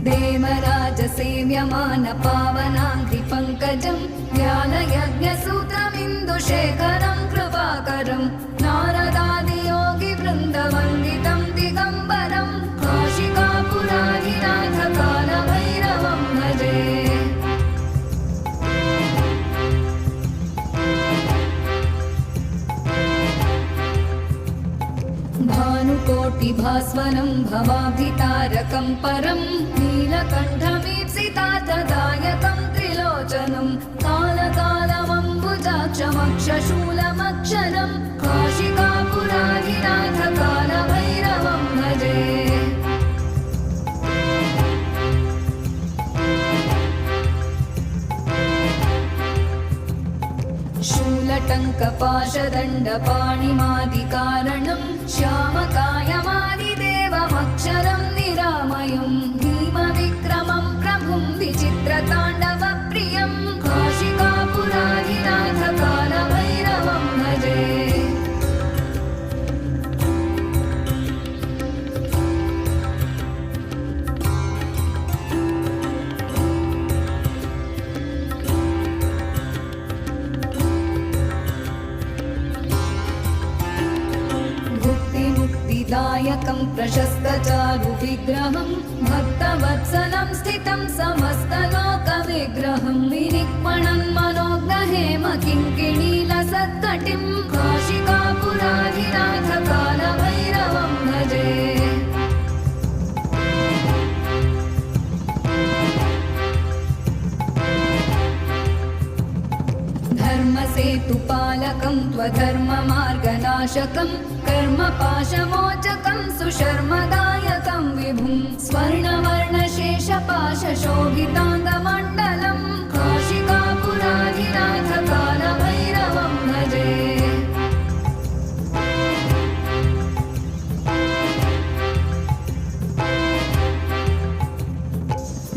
देवराजसेव्यमान पावनाङ्घ्रिपङ्कजं ज्ञानयज्ञसूत्रमिन्दुशेखरं कृपाकरं नारदादियोगिवृन्दवन्दितं दिगम्बरं काशिकापुराधिनाथकालभैरवं भजे। भानुकोटिभास्वनं भवाब्धितारकं परं नीलकण्ठमीप्सितार्थदायकं त्रिलोचनं कालकालमम्बुजाक्षमक्षशूलमक्षरं काशिकापुराधिनाथकालभैरवं भजे। शूलटङ्कपाशदण्डपाणिमादिकारणं श्यामकायमादिदेवमक्षरं निरामयं भीमविक्रमं प्रभुं विचित्रताण्डवप्रियं काशिकापुराधिनाथकालभैरवं भजे। दायकं प्रशस्तचारुविग्रहं भक्तवत्सलं स्थितं समस्तलोकविग्रहं विनिक्मणं मनोज्ञहेमकिङ्किणीलसत्कटिं काशिकापुराधिनाथकालभैरवं भजे। धर्मसेतुपालकं त्वधर्ममार्गनाशकं कर्मपाशमोचकं सुशर्मदायकं विभुं स्वर्णवर्णशेषपाशशोभिताङ्गमण्डलं काशिकापुराधिनाथकालभैरवं भजे।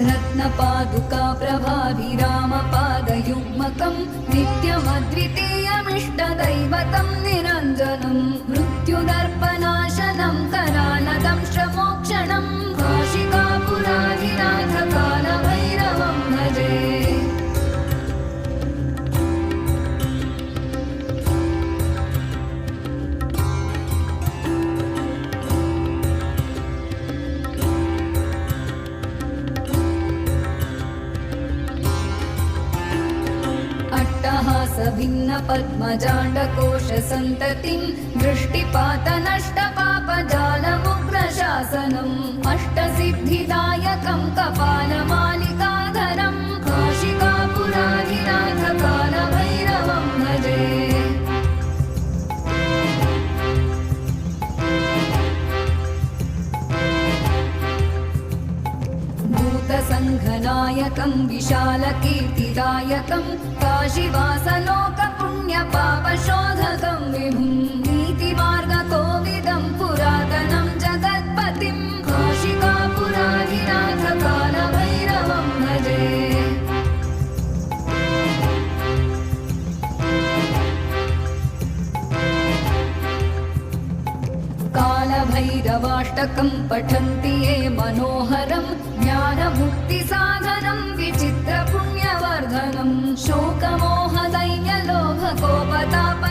रत्नपादुका प्रभाभिरामपादयुग्मकं नित्यमद्वितीयमिष्टदैवतं निरञ्जनं मृत्युदर्पनाशनं करालदंष्ट्रमोक्षणं काशिकापुराधिनाथकालभैरवं भजे। भिन्नपद्मजाण्डकोशसन्ततिं दृष्टिपातनष्टपापजालमुग्रशासनम् अष्टसिद्धिदायकं कपालमालिकाधरं काशिकापुराधिनाथकालभैरवं भजे। भूतसङ्घनायकं विशालकीर्तिदायकं काशीवासलोकपुण्यपापशोधकं विभुं नीतिमार्गकोविदं पुरातनं जगत्पतिं काशिकापुराधिनाथकालभैरवं भजे। कालभैरवाष्टकं पठन्ति ये मनोहरं ज्ञानमुक्तिसाधनं विचित्रपुण्यवर्धनं शोकमोहदैन्यलोभकोपताप